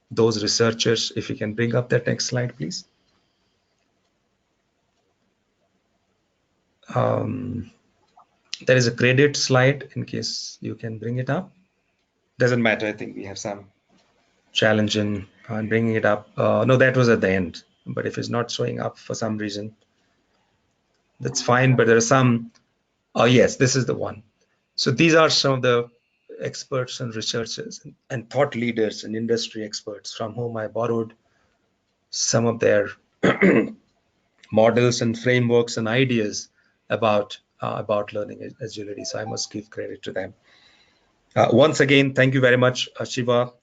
those researchers. If you can bring up that next slide, please. There is a credit slide in case you can bring it up. Doesn't matter. I think we have some challenge in bringing it up. No, that was at the end. But if it's not showing up for some reason, that's fine. But there are some. Oh, yes, this is the one. So these are some of the experts and researchers and thought leaders and industry experts from whom I borrowed some of their models and frameworks and ideas about learning agility. So I must give credit to them. Once again, thank you very much, Shiva,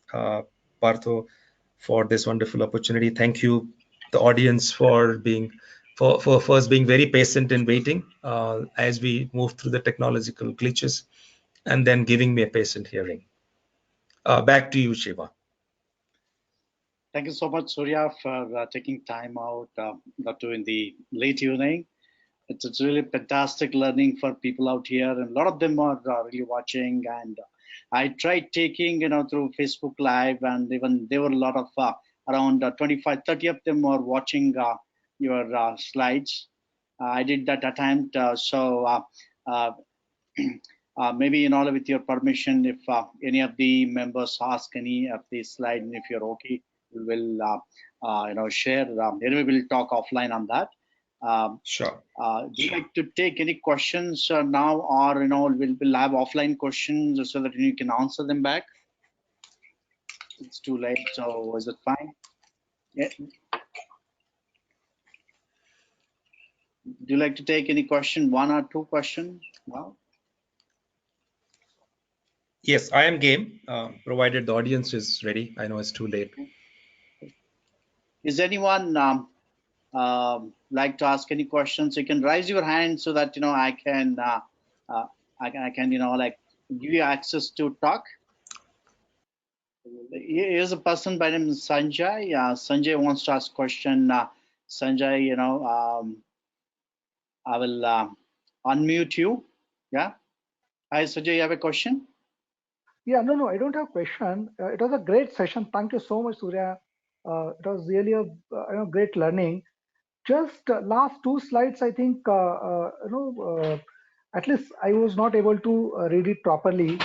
Partho, for this wonderful opportunity. Thank you, the audience, for first being very patient in waiting as we move through the technological glitches, and then giving me a patient hearing. Back to you, Shiva. Thank you so much, Surya, for taking time out, not in the late evening. It's really fantastic learning for people out here, and a lot of them are really watching. And I tried taking, through Facebook Live, and even there were a lot of around 25, 30 of them are watching your slides. I did that attempt, maybe with your permission, if any of the members ask any of the slide, and if you're okay, we will share. Anyway, we'll talk offline on that. Sure. Do you like to take any questions now, or we'll have offline questions so that you can answer them back? It's too late, so is it fine? Yeah. Do you like to take any question, one or two questions now? Yes, I am game, provided the audience is ready. I know it's too late. Is anyone like to ask any questions? You can raise your hand so that I can give you access to talk. Here's a person by name Sanjay. Sanjay wants to ask question. Sanjay, I will unmute you. Yeah. Hi, Sanjay. You have a question? Yeah, no, I don't have a question. It was a great session. Thank you so much, Surya. It was really a great learning. Just last two slides, I think, at least I was not able to read it properly.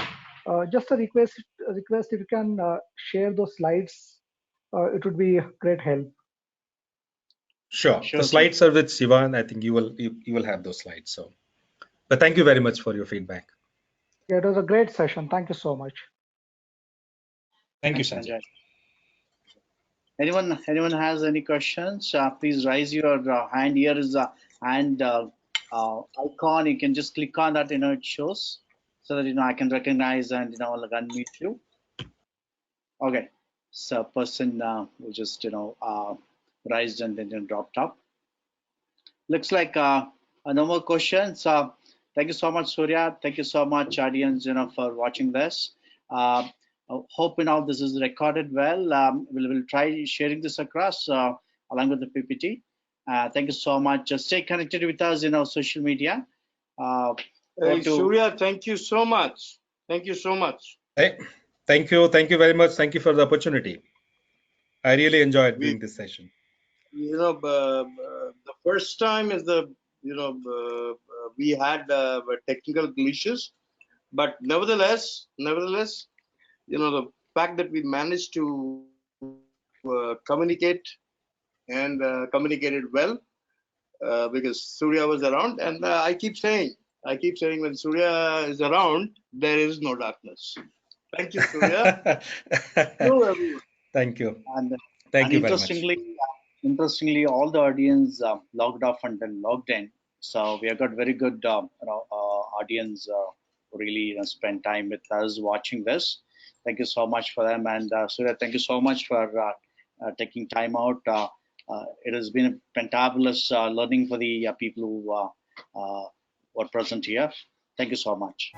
Just a request if you can share those slides, it would be a great help. Sure. The slides are with Shiva, and I think you will have those slides. So, but thank you very much for your feedback. Yeah, it was a great session. Thank you so much. Thank you, Sanjay. Anyone has any questions? Please raise your hand. Here is a hand icon. You can just click on that. It shows so that I can recognize and like unmute you. Okay, so person who just raised and then dropped up. Looks like no more questions. Thank you so much, Surya. Thank you so much, audience, for watching this. Hope this is recorded well. We'll try sharing this across along with the PPT. Thank you so much. Stay connected with us in our social media. Surya, thank you so much. Thank you so much. Hey, thank you very much. Thank you for the opportunity. I really enjoyed doing this session. The first time is we had technical glitches, but nevertheless, the fact that we managed to communicate and communicated well because Surya was around, and I keep saying when Surya is around, there is no darkness. Thank you, Surya. Thank you. And thank you very much. Interestingly, all the audience logged off and then logged in. So we have got very good audience really spend time with us watching this. Thank you so much for them. And Surya, thank you so much for taking time out. It has been a fantabulous learning for the people who were present here. Thank you so much.